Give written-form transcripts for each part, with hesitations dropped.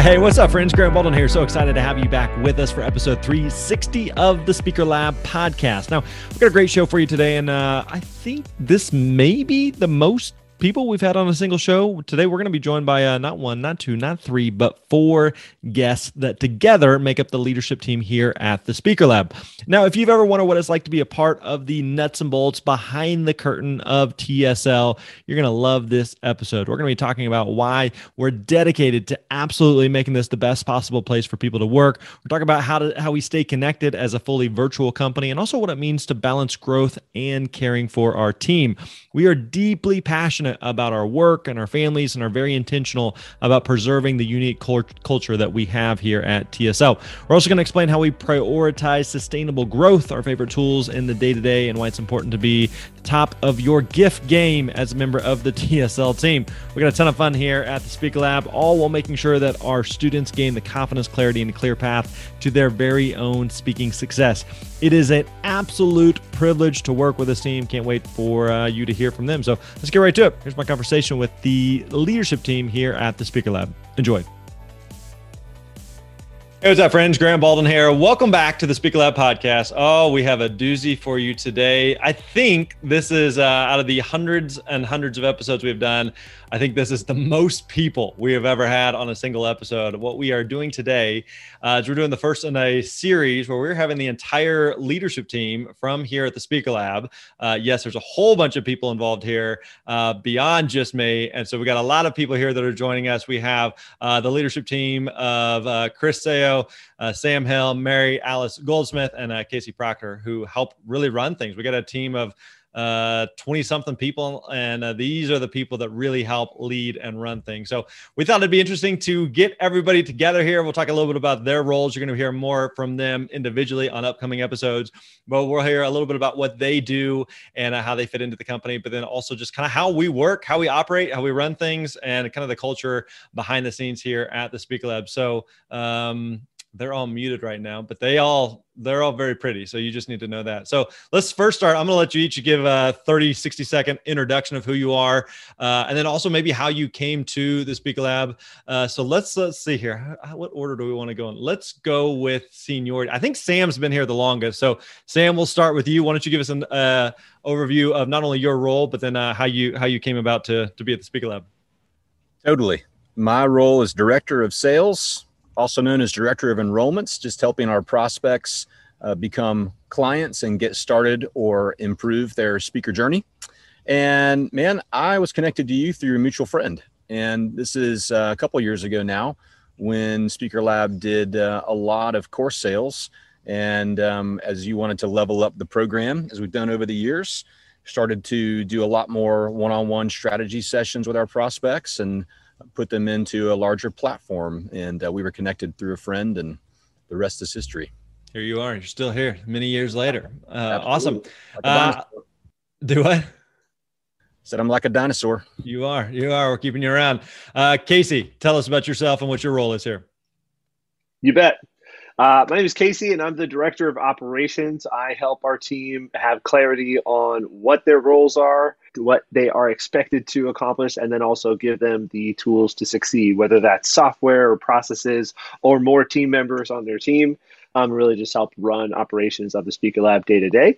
Hey, what's up, friends? Graham Baldwin here. So excited to have you back with us for episode 360 of the Speaker Lab podcast. Now, we've got a great show for you today, and I think this may be the most people we've had on a single show. Today, we're going to be joined by not one, not two, not three, but four guests that together make up the leadership team here at the Speaker Lab. Now, if you've ever wondered what it's like to be a part of the nuts and bolts behind the curtain of TSL, you're going to love this episode. We're going to be talking about why we're dedicated to absolutely making this the best possible place for people to work. We're talking about how we stay connected as a fully virtual company, and also what it means to balance growth and caring for our team. We are deeply passionate about our work and our families, and are very intentional about preserving the unique culture that we have here at TSL. We're also going to explain how we prioritize sustainable growth, our favorite tools in the day-to-day, and why it's important to be the top of your gift game as a member of the TSL team. We got a ton of fun here at the Speaker Lab, all while making sure that our students gain the confidence, clarity, and a clear path to their very own speaking success. It is an absolute privilege to work with this team. Can't wait for you to hear from them. So let's get right to it. Here's my conversation with the leadership team here at the Speaker Lab. Enjoy. Hey, what's up, friends? Graham Baldwin here. Welcome back to the Speaker Lab podcast. Oh, we have a doozy for you today. I think this is out of the hundreds and hundreds of episodes we've done, I think this is the most people we have ever had on a single episode. What we are doing today is we're doing the first in a series where we're having the entire leadership team from here at the Speaker Lab. Yes, there's a whole bunch of people involved here beyond just me. And so we got a lot of people here that are joining us. We have the leadership team of Chris Sayo, Sam Hill, Mary Alice Goldsmith, and Casey Proctor, who help really run things. We got a team of 20-something people, and these are the people that really help lead and run things. So we thought it'd be interesting to get everybody together here. We'll talk a little bit about their roles. You're going to hear more from them individually on upcoming episodes, but we'll hear a little bit about what they do and how they fit into the company, but then also just kind of how we work, how we operate, how we run things, and kind of the culture behind the scenes here at the Speaker Lab. So they're all muted right now, but they're all very pretty. So you just need to know that. So let's first start. I'm going to let you each give a 30-60 second introduction of who you are. And then also maybe how you came to the Speaker Lab. So let's see here. What order do we want to go in? Let's go with seniority. I think Sam's been here the longest. So Sam, we'll start with you. Why don't you give us an overview of not only your role, but then how you came about to be at the Speaker Lab? Totally. My role is Director of Sales, also known as Director of Enrollments, just helping our prospects become clients and get started or improve their speaker journey. And man, I was connected to you through a mutual friend. And this is a couple of years ago now when Speaker Lab did a lot of course sales. And as you wanted to level up the program, as we've done over the years, started to do a lot more one-on-one strategy sessions with our prospects and put them into a larger platform. And we were connected through a friend, and the rest is history. Here you are. You're still here many years later. Awesome. Do what? Said I'm like a dinosaur. You are. We're keeping you around. Casey, tell us about yourself and what your role is here. You bet. My name is Casey, and I'm the Director of Operations. I help our team have clarity on what their roles are, what they are expected to accomplish, and then also give them the tools to succeed, whether that's software or processes or more team members on their team. Really just help run operations of the Speaker Lab day to day.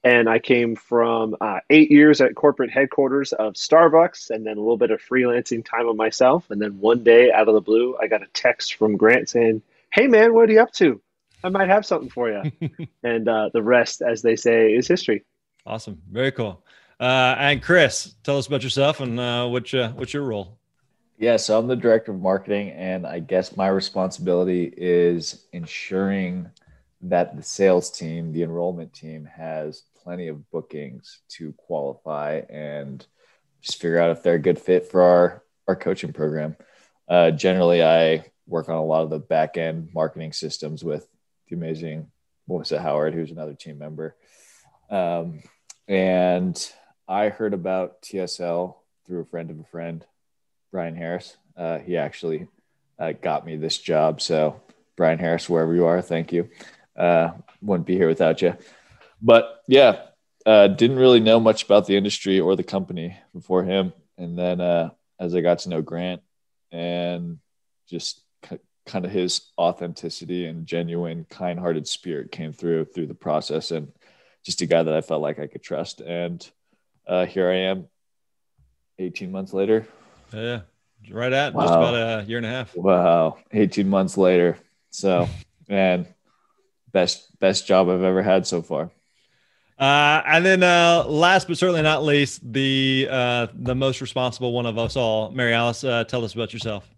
And I came from 8 years at corporate headquarters of Starbucks, and then a little bit of freelancing time on myself. And then one day out of the blue, I got a text from Grant saying, "Hey man, what are you up to? I might have something for you." And the rest, as they say, is history. Awesome. Very cool. And Chris, tell us about yourself and what's your role? Yeah, so I'm the Director of Marketing, and I guess my responsibility is ensuring that the sales team, the enrollment team, has plenty of bookings to qualify and just figure out if they're a good fit for our coaching program. Generally, I work on a lot of the back-end marketing systems with the amazing Melissa Howard, who's another team member. And I heard about TSL through a friend of a friend, Brian Harris. He actually got me this job. So Brian Harris, wherever you are, thank you. Wouldn't be here without you. But yeah, didn't really know much about the industry or the company before him. And then as I got to know Grant and just kind of his authenticity and genuine, kind-hearted spirit came through the process, and just a guy that I felt like I could trust. And here I am 18 months later. Yeah. Right at Wow. just about a year and a half. Wow. 18 months later. So, man, best job I've ever had so far. And then last but certainly not least, the most responsible one of us all, Mary Alice, tell us about yourself.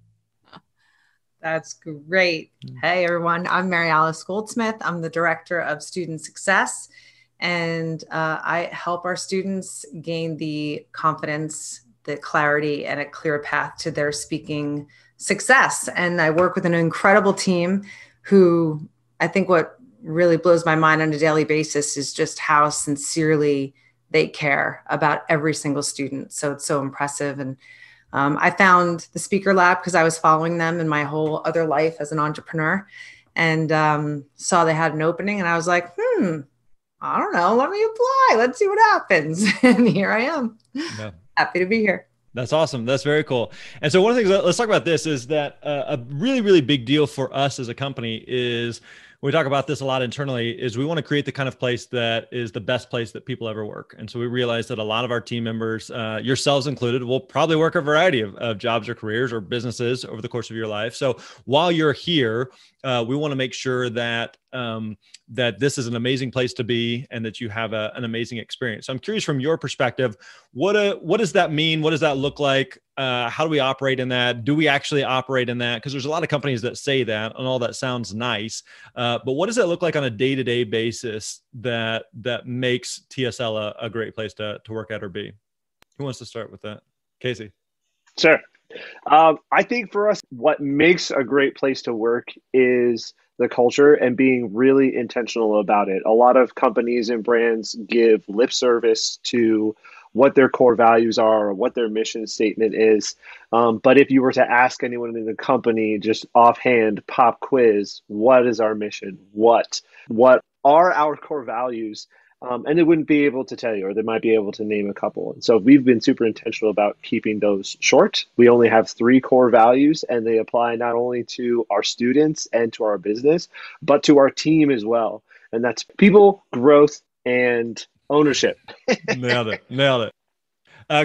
That's great. Hey, everyone. I'm Mary Alice Goldsmith. I'm the Director of Student Success, and I help our students gain the confidence, the clarity, and a clear path to their speaking success. And I work with an incredible team who, I think what really blows my mind on a daily basis is just how sincerely they care about every single student. So it's so impressive. And I found the Speaker Lab because I was following them in my whole other life as an entrepreneur, and saw they had an opening, and I was like, I don't know, let me apply. Let's see what happens. And here I am. Yeah. Happy to be here. That's awesome. That's very cool. And so one of the things, let's talk about this, is that a really, really big deal for us as a company is, we talk about this a lot internally, is we want to create the kind of place that is the best place that people ever work. And so we realize that a lot of our team members, yourselves included, will probably work a variety of jobs or careers or businesses over the course of your life. So while you're here, we want to make sure that that this is an amazing place to be and that you have an amazing experience. So I'm curious, from your perspective, what does that mean? What does that look like? How do we operate in that? Do we actually operate in that? Because there's a lot of companies that say that, and all that sounds nice. But what does it look like on a day-to-day basis that makes TSL a great place to work at or be? Who wants to start with that? Casey. Sure. I think for us, what makes a great place to work is the culture and being really intentional about it. A lot of companies and brands give lip service to what their core values are or what their mission statement is. But if you were to ask anyone in the company, just offhand, pop quiz, what is our mission? What are our core values? And they wouldn't be able to tell you, or they might be able to name a couple. And so we've been super intentional about keeping those short. We only have 3 core values, and they apply not only to our students and to our business, but to our team as well. And that's people, growth, and ownership. Nailed it.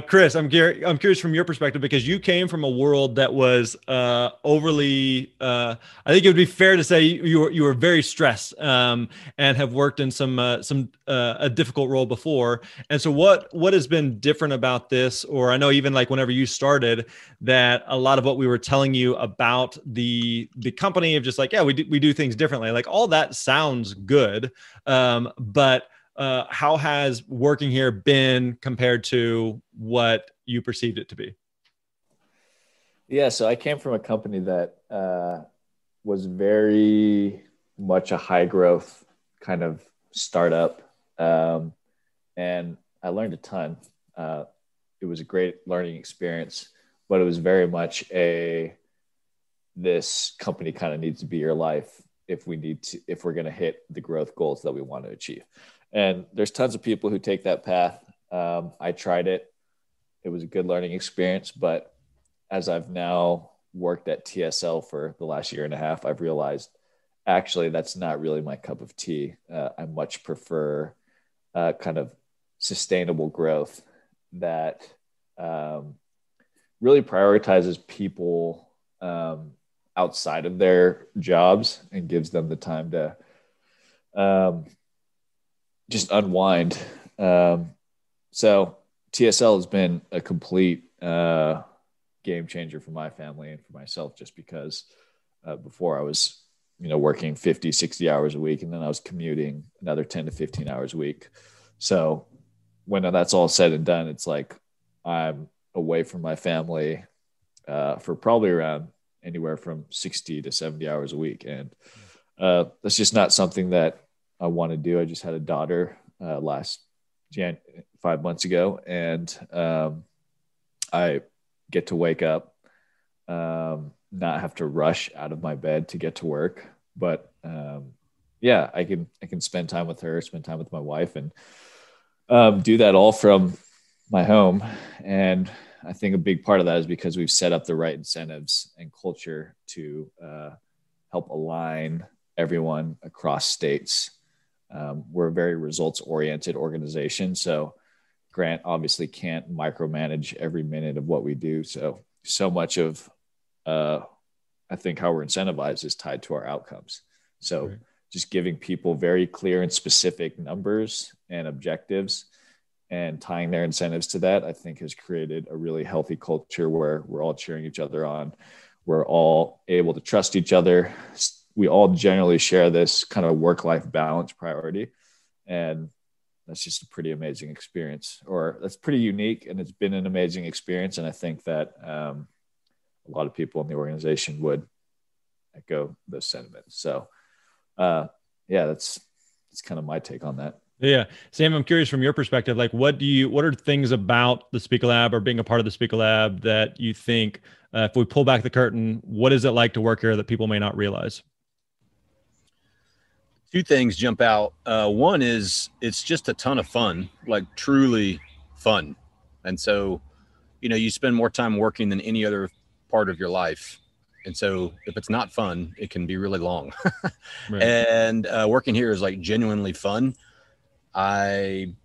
Chris, I'm curious from your perspective, because you came from a world that was overly. I think it would be fair to say you were very stressed and have worked in a difficult role before. And so, what has been different about this? Or I know even like whenever you started, that a lot of what we were telling you about the company of just like, yeah, we do things differently. Like all that sounds good, but how has working here been compared to what you perceived it to be? Yeah, so I came from a company that was very much a high growth kind of startup. And I learned a ton. It was a great learning experience, but it was very much this company kind of needs to be your life if we're going to hit the growth goals that we want to achieve. And there's tons of people who take that path. I tried it. It was a good learning experience. But as I've now worked at TSL for the last year and a half, I've realized actually that's not really my cup of tea. I much prefer kind of sustainable growth that really prioritizes people outside of their jobs and gives them the time to just unwind. So TSL has been a complete game changer for my family and for myself, just because before I was, working 50, 60 hours a week, and then I was commuting another 10 to 15 hours a week. So when that's all said and done, it's like I'm away from my family for probably around anywhere from 60 to 70 hours a week. And that's just not something that I want to do. I just had a daughter last 5 months ago, and I get to wake up, not have to rush out of my bed to get to work. But yeah, I can spend time with her, spend time with my wife, and do that all from my home. And I think a big part of that is because we've set up the right incentives and culture to help align everyone across states. We're a very results-oriented organization. So Grant obviously can't micromanage every minute of what we do. So much of, I think, how we're incentivized is tied to our outcomes. So right. Just giving people very clear and specific numbers and objectives and tying their incentives to that, I think has created a really healthy culture where we're all cheering each other on. We're all able to trust each other. We all generally share this kind of work-life balance priority. And that's just a pretty amazing experience, or that's pretty unique. And it's been an amazing experience. And I think that a lot of people in the organization would echo those sentiments. So that's kind of my take on that. Yeah. Sam, I'm curious from your perspective, like what are things about the Speaker Lab or being a part of the Speaker Lab that you think, if we pull back the curtain, what is it like to work here that people may not realize? Two things jump out. One is it's just a ton of fun, like truly fun. And so, you spend more time working than any other part of your life. And so if it's not fun, it can be really long. Right. And working here is like genuinely fun. I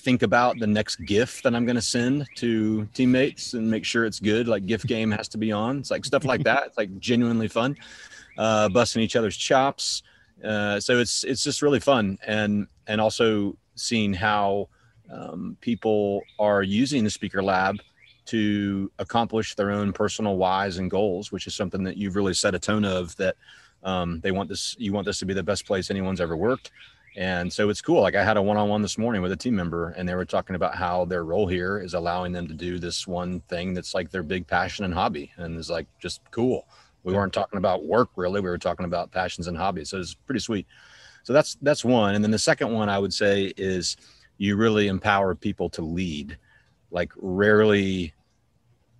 think about the next GIF that I'm going to send to teammates and make sure it's good. Like GIF game has to be on. It's like stuff like that. It's like genuinely fun, busting each other's chops. So it's just really fun. And also seeing how people are using the Speaker Lab to accomplish their own personal whys and goals, which is something that you've really set a tone of, that you want this to be the best place anyone's ever worked. And so it's cool. Like I had a one-on-one this morning with a team member, and they were talking about how their role here is allowing them to do this one thing that's like their big passion and hobby. And it's like, just cool. We weren't talking about work really. We were talking about passions and hobbies. So it's pretty sweet. So that's one. And then the second one I would say is you really empower people to lead. Like rarely,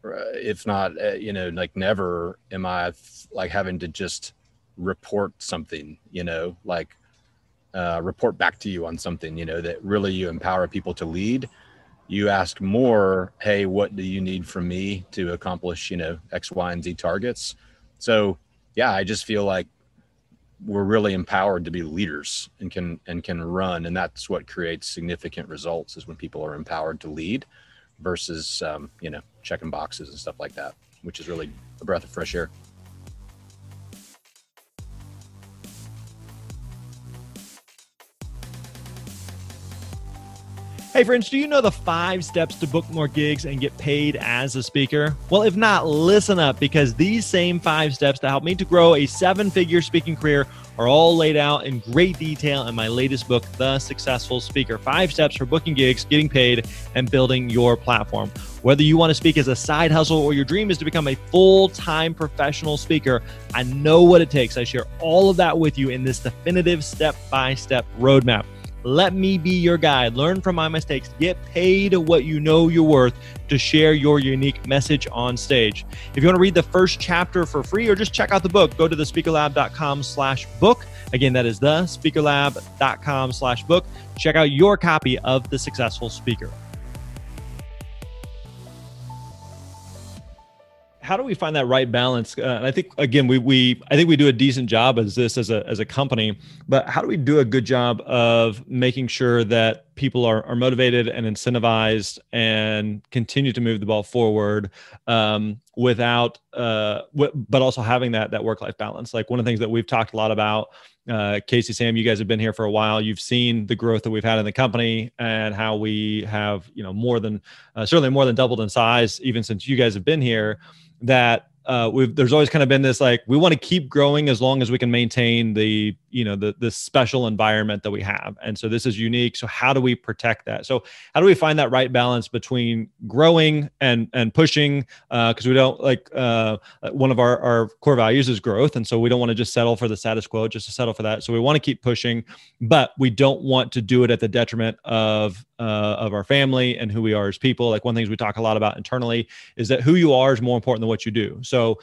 if not, like never am I like having to just report something, report back to you on something, that really you empower people to lead. You ask more, hey, what do you need from me to accomplish, X, Y, and Z targets? So yeah, I just feel like we're really empowered to be leaders and can run. And that's what creates significant results, is when people are empowered to lead versus, checking boxes and stuff like that, which is really a breath of fresh air. Hey friends, do you know the 5 steps to book more gigs and get paid as a speaker? Well, if not, listen up, because these same 5 steps that helped me to grow a 7-figure speaking career are all laid out in great detail in my latest book, The Successful Speaker. 5 steps for booking gigs, getting paid, and building your platform. Whether you want to speak as a side hustle or your dream is to become a full-time professional speaker, I know what it takes. I share all of that with you in this definitive step-by-step roadmap. Let me be your guide. Learn from my mistakes. Get paid what you know you're worth to share your unique message on stage. If you want to read the first chapter for free or just check out the book, go to thespeakerlab.com/book. Again, that is thespeakerlab.com/book. Check out your copy of The Successful Speaker. How do we find that right balance? And I think, again, I think we do a decent job as a company, but how do we do a good job of making sure that people are motivated and incentivized and continue to move the ball forward but also having that work-life balance? Like one of the things that we've talked a lot about, Casey, Sam, you guys have been here for a while. You've seen the growth that we've had in the company and how we have, certainly more than doubled in size, even since you guys have been here. That there's always kind of been this, like, we want to keep growing as long as we can maintain the special environment that we have. And so this is unique. So how do we protect that? So how do we find that right balance between growing and pushing? Because we don't one of our core values is growth. And so we don't want to just settle for the status quo, just to settle for that. So we want to keep pushing, but we don't want to do it at the detriment of our family and who we are as people. Like one of the things we talk a lot about internally is that who you are is more important than what you do. So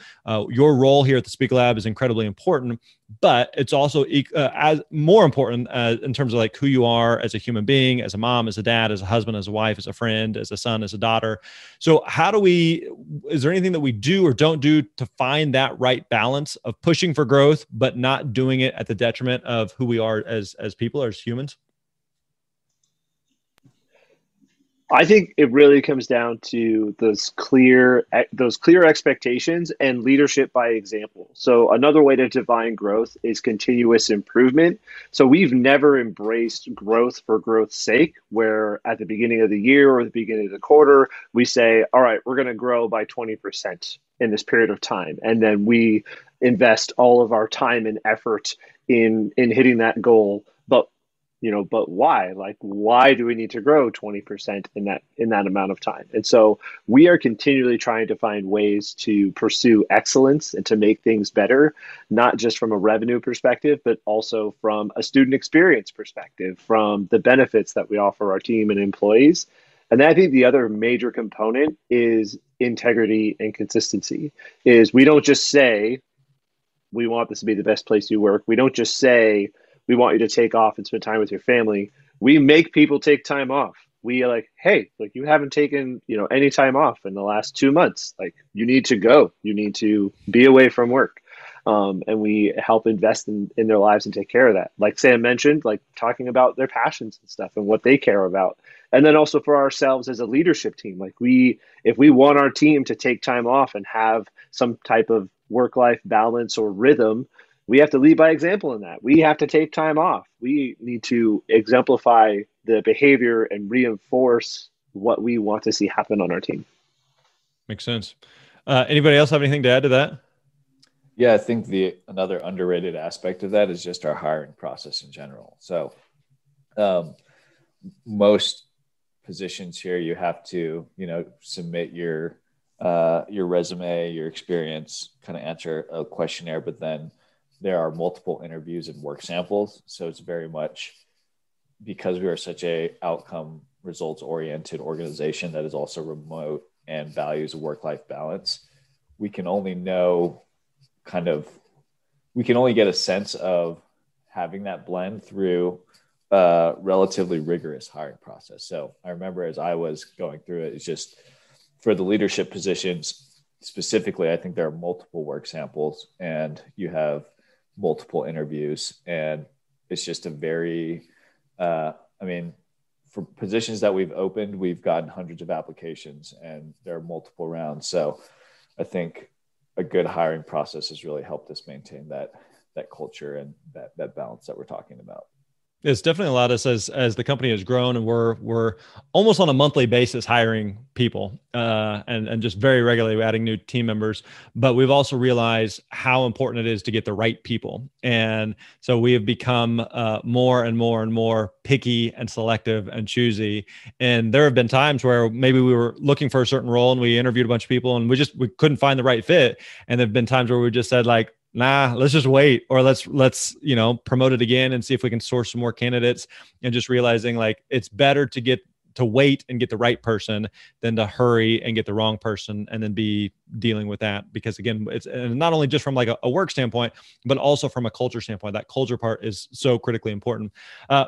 your role here at the Speaker Lab is incredibly important, but it's also as more important in terms of like who you are as a human being, as a mom, as a dad, as a husband, as a wife, as a friend, as a son, as a daughter. So is there anything that we do or don't do to find that right balance of pushing for growth, but not doing it at the detriment of who we are as people, as humans? I think it really comes down to those clear expectations and leadership by example. So another way to define growth is continuous improvement. So we've never embraced growth for growth's sake, where at the beginning of the year or the beginning of the quarter, we say, all right, we're going to grow by 20% in this period of time. And then we invest all of our time and effort in hitting that goal. But why? Like, why do we need to grow 20% in that amount of time? And so we are continually trying to find ways to pursue excellence and to make things better, not just from a revenue perspective, but also from a student experience perspective, from the benefits that we offer our team and employees. And then I think the other major component is integrity and consistency. Is we don't just say, we want this to be the best place you work. We don't just say, we want you to take off and spend time with your family. We make people take time off. We are like, hey, like, you haven't taken, any time off in the last 2 months. Like, you need to go. You need to be away from work. And we help invest in their lives and take care of that. Like Sam mentioned, like talking about their passions and stuff and what they care about. And then also for ourselves as a leadership team, like if we want our team to take time off and have some type of work-life balance or rhythm, we have to lead by example in that. We have to take time off. We need to exemplify the behavior and reinforce what we want to see happen on our team. Makes sense. Anybody else have anything to add to that? Yeah, I think another underrated aspect of that is just our hiring process in general. So most positions here, you have to, submit your resume, your experience, kind of answer a questionnaire, but then there are multiple interviews and work samples. So it's very much, because we are such a outcome results oriented organization that is also remote and values a work-life balance, we can only get a sense of having that blend through a relatively rigorous hiring process. So I remember as I was going through it, it's just for the leadership positions specifically, I think there are multiple work samples and you have multiple interviews, and it's just a very, for positions that we've opened, we've gotten hundreds of applications and there are multiple rounds. So I think a good hiring process has really helped us maintain that culture and that balance that we're talking about. It's definitely allowed us as the company has grown, and we're almost on a monthly basis hiring people and just very regularly adding new team members. But we've also realized how important it is to get the right people. And so we have become more and more and more picky and selective and choosy. And there have been times where maybe we were looking for a certain role and we interviewed a bunch of people and we couldn't find the right fit. And there've been times where we just said, like, nah, let's just wait, or let's promote it again and see if we can source some more candidates, and just realizing like it's better to wait and get the right person than to hurry and get the wrong person and then be dealing with that. Because again, it's not only just from like a work standpoint, but also from a culture standpoint. That culture part is so critically important.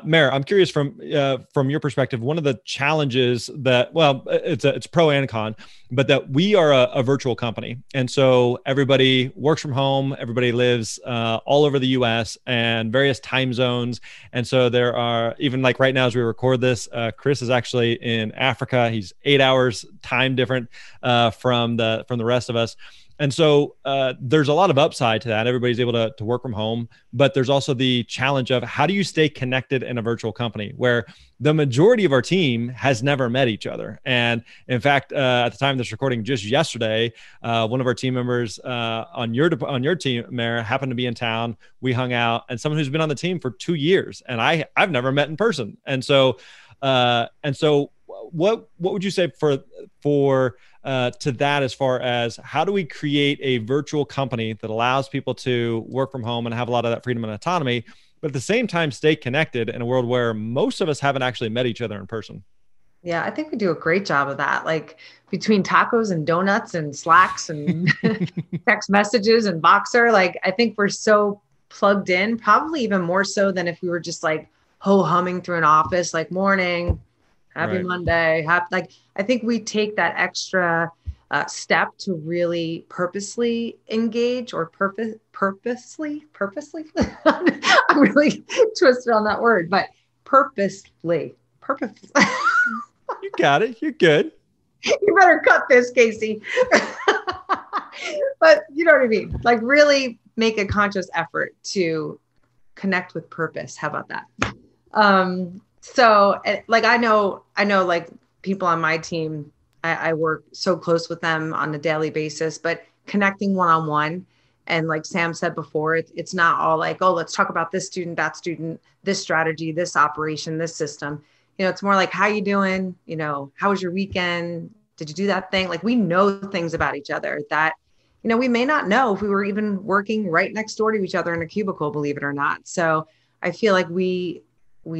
Mayor, I'm curious from your perspective, one of the challenges that, well, it's pro and con, but that we are a virtual company. And so everybody works from home, everybody lives all over the US and various time zones. And so there are, even like right now, as we record this, Chris is actually in Africa. He's 8 hours time different from the rest of us. And so there's a lot of upside to that. Everybody's able to work from home, but there's also the challenge of how do you stay connected in a virtual company where the majority of our team has never met each other. And in fact, at the time of this recording just yesterday, one of our team members on your team, Mayor, happened to be in town. We hung out, and someone who's been on the team for 2 years, and I've never met in person. And so what would you say for to that, as far as how do we create a virtual company that allows people to work from home and have a lot of that freedom and autonomy, but at the same time stay connected in a world where most of us haven't actually met each other in person? Yeah, I think we do a great job of that. Like between tacos and donuts and Slacks and text messages and Boxer, like I think we're so plugged in, probably even more so than if we were just like ho-humming through an office, like morning, happy Monday. Like, I think we take that extra step to really purposely engage, or purposely. I'm really twisted on that word, but purposely. You got it. You're good. You better cut this, Casey. But you know what I mean? Like, really make a conscious effort to connect with purpose. How about that? So like, I know like people on my team, I work so close with them on a daily basis, but connecting one-on-one. And like Sam said before, it's not all like, oh, let's talk about this student, that student, this strategy, this operation, this system. You know, it's more like, how you doing? You know, how was your weekend? Did you do that thing? Like, we know things about each other that, you know, we may not know if we were even working right next door to each other in a cubicle, believe it or not. So I feel like we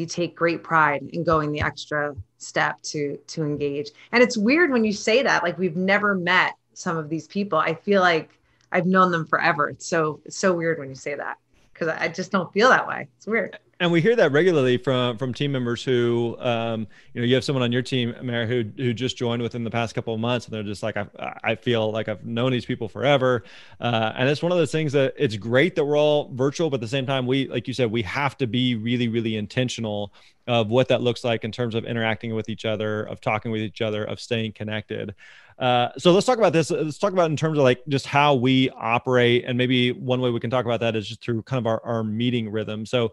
take great pride in going the extra step to engage. And it's weird when you say that, like, we've never met some of these people. I feel like I've known them forever. It's so weird when you say that, because I just don't feel that way. It's weird. And we hear that regularly from team members who, you know, you have someone on your team, Mary, who just joined within the past couple of months, and they're just like, I feel like I've known these people forever. And it's one of those things that it's great that we're all virtual, but at the same time, like you said, we have to be really, really intentional of what that looks like in terms of interacting with each other, of talking with each other, of staying connected. So let's talk about this. Let's talk about in terms of like just how we operate. And maybe one way we can talk about that is just through kind of our meeting rhythm. So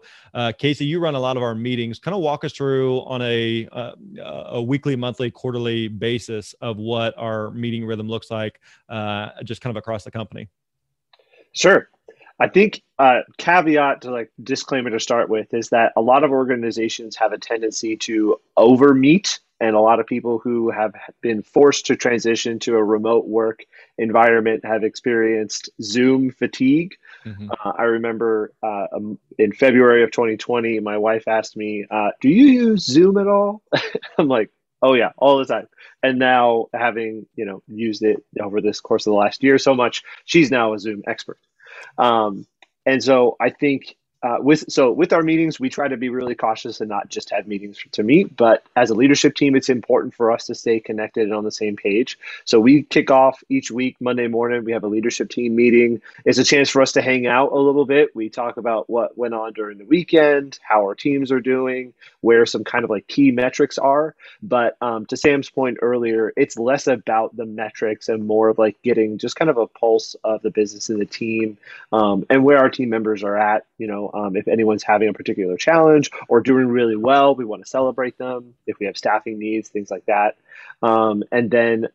Casey, you run a lot of our meetings. Kind of walk us through on a weekly, monthly, quarterly basis of what our meeting rhythm looks like, just kind of across the company. Sure. I think caveat to like disclaimer to start with is that a lot of organizations have a tendency to over meet, and a lot of people who have been forced to transition to a remote work environment have experienced Zoom fatigue. Mm-hmm. I remember in February of 2020, my wife asked me, do you use Zoom at all? I'm like, oh yeah, all the time. And now, having, you know, used it over this course of the last year so much, she's now a Zoom expert. And so I think with our meetings, we try to be really cautious and not just have meetings to meet, but as a leadership team, it's important for us to stay connected and on the same page. So we kick off each week, Monday morning, we have a leadership team meeting. It's a chance for us to hang out a little bit. We talk about what went on during the weekend, how our teams are doing, where some kind of like key metrics are. But to Sam's point earlier, it's less about the metrics and more of like getting just kind of a pulse of the business and the team, and where our team members are at. You know, if anyone's having a particular challenge or doing really well, we want to celebrate them. If we have staffing needs, things like that. And then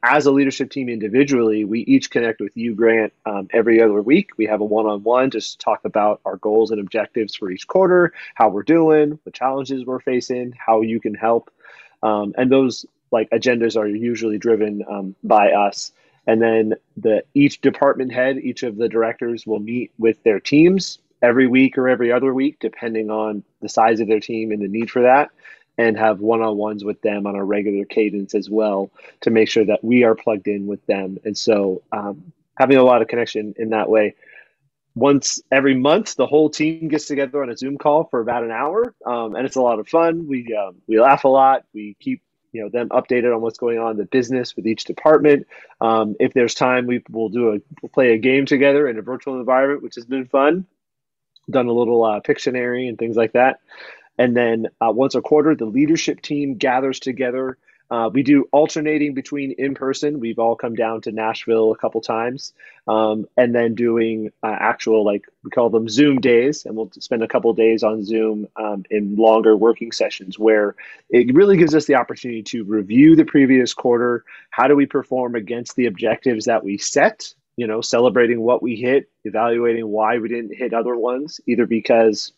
as a leadership team individually, we each connect with you, Grant, every other week. We have a one-on-one just to talk about our goals and objectives for each quarter, how we're doing, what challenges we're facing, how you can help. And those like agendas are usually driven by us. And then each department head, each of the directors will meet with their teams every week or every other week, depending on the size of their team and the need for that, and have one-on-ones with them on a regular cadence as well to make sure that we are plugged in with them. And so having a lot of connection in that way. Once every month, the whole team gets together on a Zoom call for about an hour, and it's a lot of fun. We laugh a lot. We keep them updated on what's going on in the business with each department. If there's time, we'll play a game together in a virtual environment, which has been fun. Done a little Pictionary and things like that. And then once a quarter, the leadership team gathers together. We do alternating between in-person. We've all come down to Nashville a couple times, and then doing actual, like we call them Zoom days, and we'll spend a couple days on Zoom in longer working sessions where it really gives us the opportunity to review the previous quarter. How do we perform against the objectives that we set? Celebrating what we hit, evaluating why we didn't hit other ones, either because,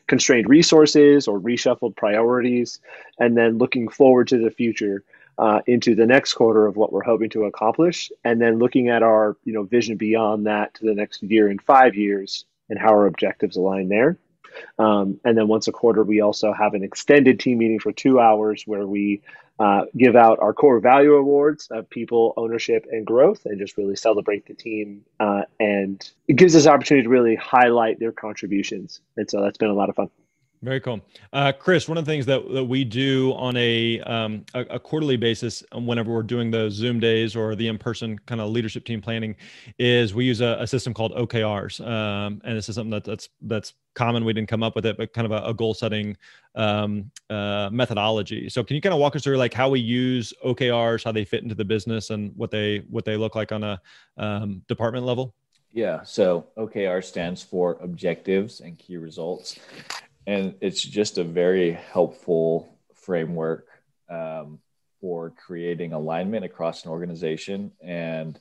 constrained resources or reshuffled priorities, and then looking forward to the future into the next quarter of what we're hoping to accomplish, and then looking at our, vision beyond that to the next year and 5 years and how our objectives align there. And then once a quarter, we also have an extended team meeting for 2 hours where we give out our core value awards of people, ownership, and growth, and just really celebrate the team. And it gives us an opportunity to really highlight their contributions. And so that's been a lot of fun. Very cool. Chris, one of the things that we do on a quarterly basis whenever we're doing the Zoom days or the in-person kind of leadership team planning is we use a system called OKRs. And this is something that's common. We didn't come up with it, but kind of a goal setting methodology. So can you kind of walk us through like how we use OKRs, how they fit into the business, and what they look like on a department level? Yeah. So OKR stands for objectives and key results. And it's just a very helpful framework for creating alignment across an organization and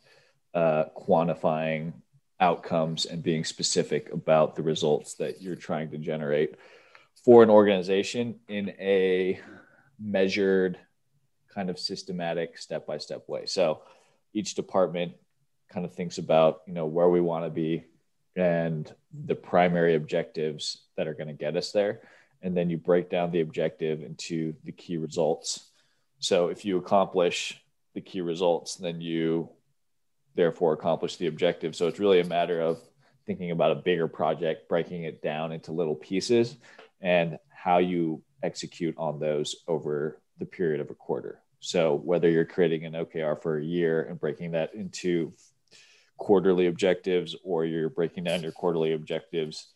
quantifying outcomes and being specific about the results that you're trying to generate for an organization in a measured, kind of systematic, step-by-step way. So each department kind of thinks about, where we want to be and the primary objectives that are going to get us there. And then you break down the objective into the key results. So if you accomplish the key results, then you therefore accomplish the objective. So it's really a matter of thinking about a bigger project, breaking it down into little pieces, and how you execute on those over the period of a quarter. So whether you're creating an OKR for a year and breaking that into quarterly objectives, or you're breaking down your quarterly objectives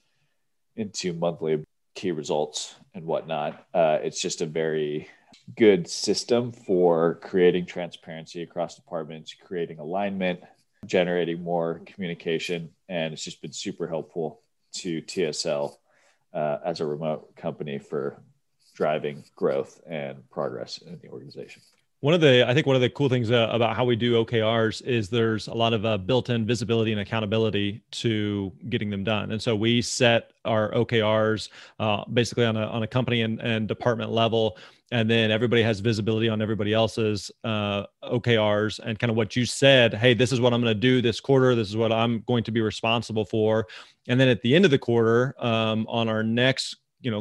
into monthly key results and whatnot, it's just a very good system for creating transparency across departments, creating alignment, generating more communication. And it's just been super helpful to TSL as a remote company for driving growth and progress in the organization. I think one of the cool things about how we do OKRs is there's a lot of built-in visibility and accountability to getting them done. And so we set our OKRs basically on a company and department level. And then everybody has visibility on everybody else's OKRs and kind of what you said, hey, this is what I'm going to do this quarter. This is what I'm going to be responsible for. And then at the end of the quarter, on our next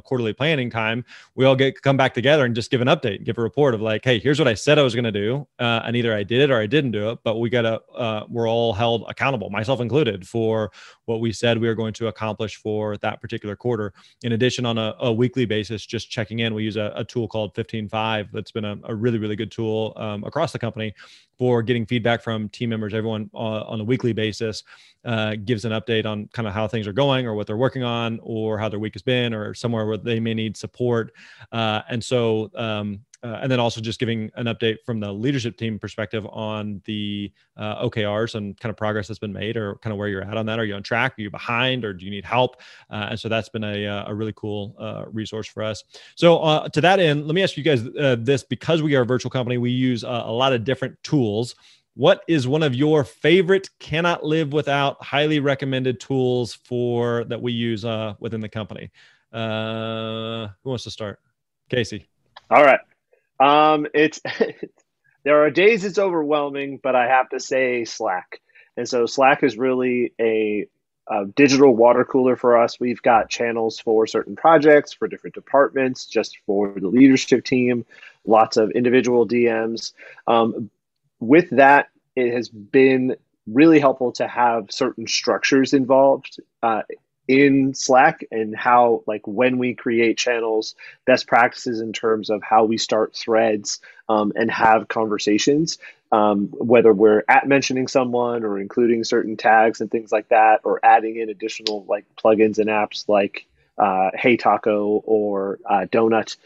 quarterly planning time, we all come back together and just give an update, give a report of like, hey, here's what I said I was going to do. And either I did it or I didn't do it, but we're all held accountable, myself included, for what we said we were going to accomplish for that particular quarter. In addition, on a weekly basis, just checking in, we use a tool called 15.5. That's been a really, really good tool across the company for getting feedback from team members. Everyone on a weekly basis gives an update on kind of how things are going or what they're working on or how their week has been or somewhere where they may need support. And then also just giving an update from the leadership team perspective on the OKRs and kind of progress that's been made or kind of where you're at on that. Are you on track? Are you behind, or do you need help? And so that's been a really cool resource for us. So to that end, let me ask you guys this. Because we are a virtual company, we use a lot of different tools. What is one of your favorite, cannot live without, highly recommended tools that we use within the company? Who wants to start? Casey. All right. There are days it's overwhelming, but I have to say Slack. And so Slack is really a digital water cooler for us. We've got channels for certain projects, for different departments, just for the leadership team, lots of individual DMs. With that, it has been really helpful to have certain structures involved in Slack, and how, like, when we create channels, best practices in terms of how we start threads and have conversations, whether we're mentioning someone or including certain tags and things like that, or adding in additional like plugins and apps like Hey Taco or Donut.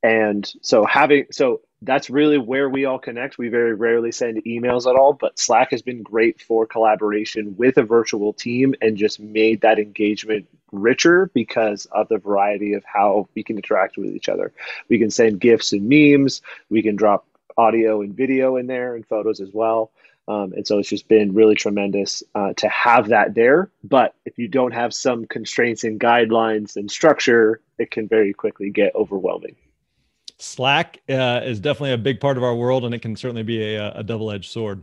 And so that's really where we all connect. We very rarely send emails at all, but Slack has been great for collaboration with a virtual team and just made that engagement richer because of the variety of how we can interact with each other. We can send GIFs and memes. We can drop audio and video in there and photos as well. And so it's just been really tremendous to have that there. But if you don't have some constraints and guidelines and structure, it can very quickly get overwhelming. Slack is definitely a big part of our world, and it can certainly be a double-edged sword.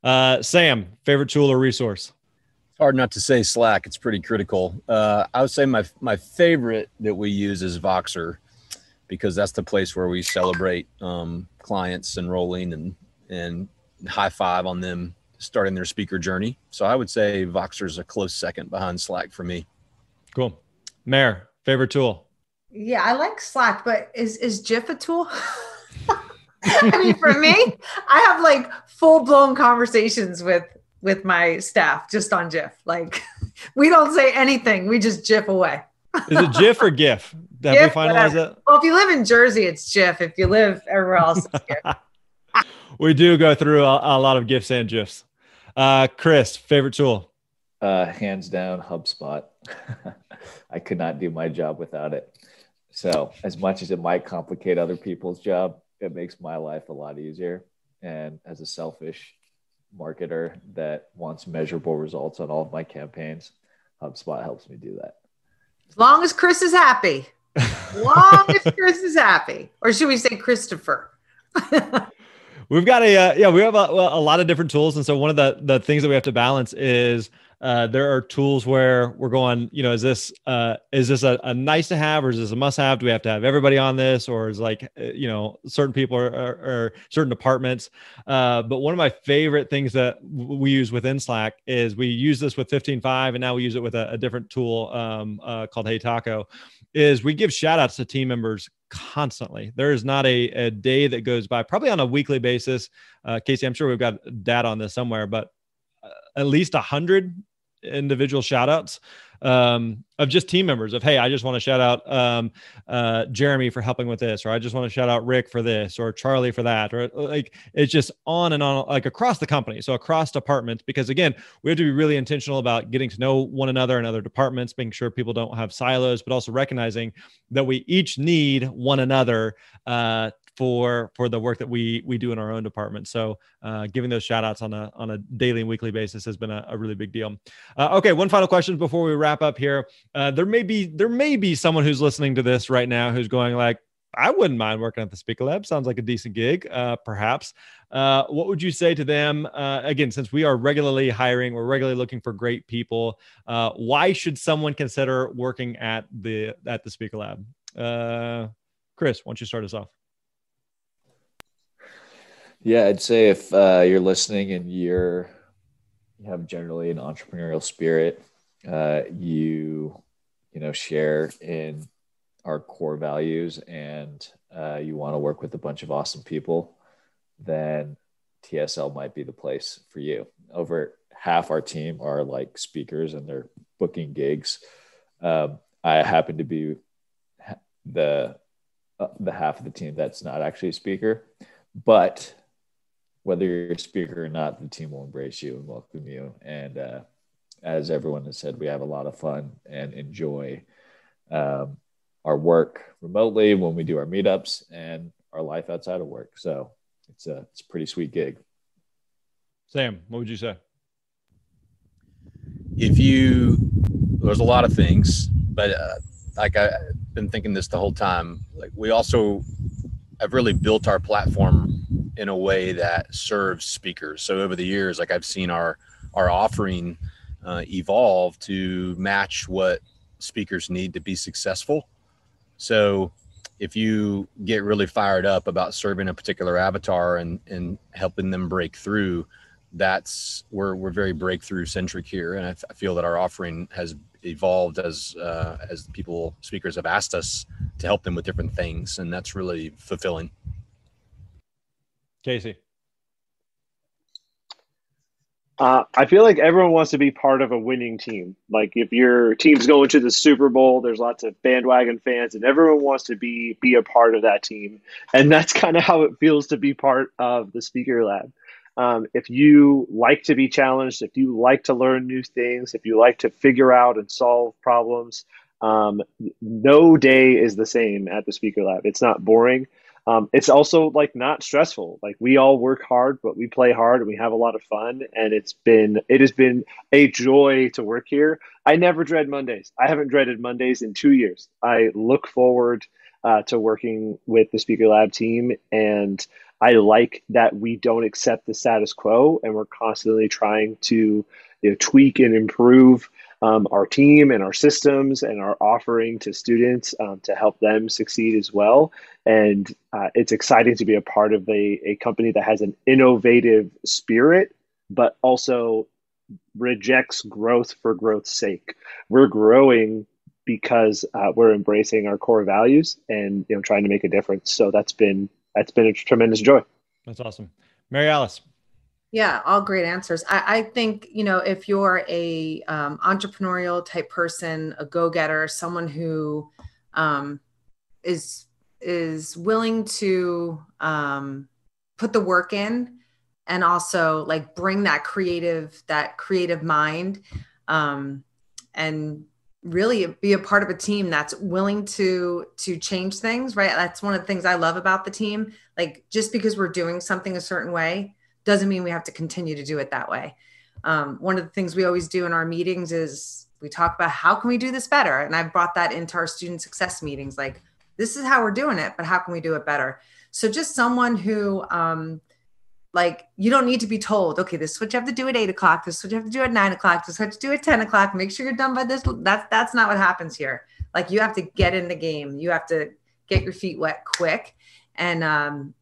Sam, favorite tool or resource? It's hard not to say Slack. It's pretty critical. I would say my favorite that we use is Voxer. because that's the place where we celebrate clients enrolling and high five on them starting their speaker journey. So I would say Voxer's a close second behind Slack for me. Cool. Mare, favorite tool? Yeah, I like Slack, but is GIF a tool? I mean, for me, I have like full-blown conversations with my staff just on GIF. Like, we don't say anything. We just GIF away. Is it GIF or GIF? Have we finalized that? Well, if you live in Jersey, it's GIF. If you live everywhere else, it's GIF. We do go through a lot of GIFs and GIFs. Chris, favorite tool? Hands down, HubSpot. I could not do my job without it. So as much as it might complicate other people's job, it makes my life a lot easier. And as a selfish marketer that wants measurable results on all of my campaigns, HubSpot helps me do that. As long as Chris is happy. As long as Chris is happy. Or should we say Christopher? We've got we have a lot of different tools. And so one of the things that we have to balance is there are tools where we're going, is this a nice to have, or is this a must have? Do we have to have everybody on this, or is like, certain people or certain departments? But one of my favorite things that we use within Slack is we use this with 15.5, and now we use it with a different tool called Hey Taco, is we give shout outs to team members constantly. There is not a day that goes by, probably on a weekly basis. Casey, I'm sure we've got data on this somewhere, but at least 100 individual shout outs of just team members of, hey, I just want to shout out Jeremy for helping with this, or I just want to shout out Rick for this, or Charlie for that, or like, it's just on and on, like across the company. So across departments, because again, we have to be really intentional about getting to know one another and other departments, making sure people don't have silos, but also recognizing that we each need one another for the work that we do in our own department. So giving those shout outs on a daily and weekly basis has been a really big deal. Okay. One final question before we wrap up here. There may be someone who's listening to this right now who's going like, I wouldn't mind working at the Speaker Lab. Sounds like a decent gig, perhaps. What would you say to them? Again, since we are regularly hiring, we're regularly looking for great people. Why should someone consider working at the Speaker Lab? Chris, why don't you start us off? Yeah, I'd say if you're listening and you have generally an entrepreneurial spirit, you share in our core values, and you want to work with a bunch of awesome people, then TSL might be the place for you. Over half our team are like speakers and they're booking gigs. I happen to be the half of the team that's not actually a speaker, but whether you're a speaker or not, the team will embrace you and welcome you. And as everyone has said, we have a lot of fun and enjoy our work remotely when we do our meetups and our life outside of work. So it's a pretty sweet gig. Sam, what would you say? There's a lot of things, but like I've been thinking this the whole time, like we also have really built our platform in a way that serves speakers. So over the years, like I've seen our offering evolve to match what speakers need to be successful. So if you get really fired up about serving a particular avatar and helping them break through, we're very breakthrough centric here. And I feel that our offering has evolved as speakers have asked us to help them with different things. And that's really fulfilling. Casey. I feel like everyone wants to be part of a winning team. Like if your team's going to the Super Bowl, there's lots of bandwagon fans and everyone wants to be a part of that team. And that's kind of how it feels to be part of the Speaker Lab. If you like to be challenged, if you like to learn new things, if you like to figure out and solve problems, no day is the same at the Speaker Lab. It's not boring. It's also like not stressful. Like we all work hard, but we play hard and we have a lot of fun. And it has been a joy to work here. I never dread Mondays. I haven't dreaded Mondays in 2 years. I look forward to working with the Speaker Lab team. And I like that we don't accept the status quo and we're constantly trying to tweak and improve our team and our systems and our offering to students to help them succeed as well. And it's exciting to be a part of a company that has an innovative spirit, but also rejects growth for growth's sake. We're growing because we're embracing our core values and trying to make a difference. So that's been a tremendous joy. That's awesome. Mary Alice. Yeah, all great answers. I think, if you're a entrepreneurial type person, a go-getter, someone who is willing to put the work in and also like bring that creative mind and really be a part of a team that's willing to change things, right? That's one of the things I love about the team. Like, just because we're doing something a certain way doesn't mean we have to continue to do it that way. One of the things we always do in our meetings is we talk about how can we do this better? And I've brought that into our student success meetings. Like, this is how we're doing it, but how can we do it better? So just someone who, you don't need to be told, okay, this is what you have to do at 8 o'clock. This is what you have to do at 9 o'clock. This is what you have to do at 10 o'clock. Make sure you're done by this. That's not what happens here. Like, you have to get in the game. You have to get your feet wet quick and,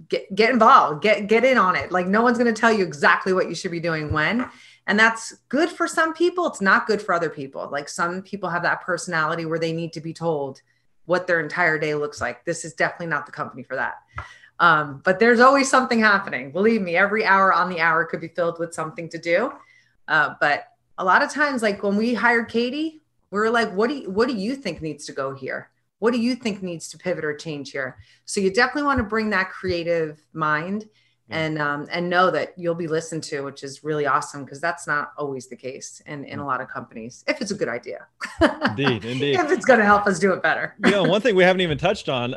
get involved, get in on it. Like, no one's going to tell you exactly what you should be doing when. And that's good for some people. It's not good for other people. Like, some people have that personality where they need to be told what their entire day looks like. This is definitely not the company for that. But there's always something happening. Believe me, every hour on the hour could be filled with something to do. But a lot of times, like when we hired Katie, we were like, what do you think needs to go here? What do you think needs to pivot or change here? So you definitely want to bring that creative mind and know that you'll be listened to, which is really awesome, because that's not always the case in a lot of companies, if it's a good idea. Indeed. If it's going to help us do it better. One thing we haven't even touched on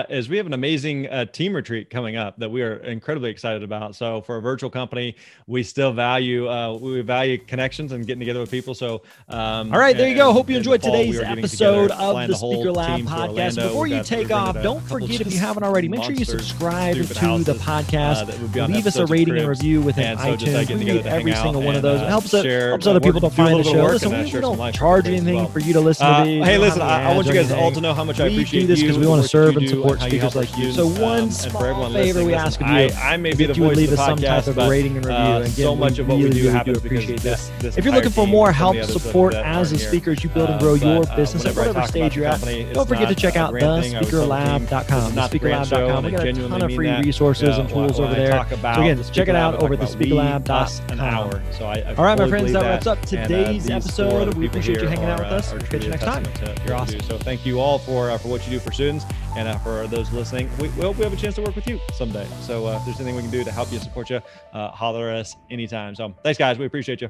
is we have an amazing team retreat coming up that we are incredibly excited about. So for a virtual company, we still value connections and getting together with people. So all right, there you go. Hope you enjoyed today's episode of the Speaker Lab podcast. Before you take off, don't forget, if you haven't already, make sure you subscribe to the podcast. Leave us a rating and review within iTunes. We read every single one of those. It helps other people to find the show. Listen, we don't charge anything for you to listen to these. Hey, listen, I want you guys all to know how much I appreciate you. We do this because we want to serve and support speakers like you. So one small favor we ask of you, I may be the you would voice leave of us the some type of podcast, rating and review. And so much of what we do happens appreciate this. This if you're looking for more help, support as a here. speaker as you build and grow your business at whatever stage you're at, don't forget to check out thespeakerlab.com. Thespeakerlab.com. We got a ton of free resources and tools over there. So again, check it out over at thespeakerlab.com. All right, my friends, that wraps up today's episode. We appreciate you hanging out with us. We'll catch you next time. You're awesome. So thank you all for what you do for students, and for those listening, we hope we have a chance to work with you someday. So if there's anything we can do to help you, support you, holler at us anytime. So thanks, guys. We appreciate you.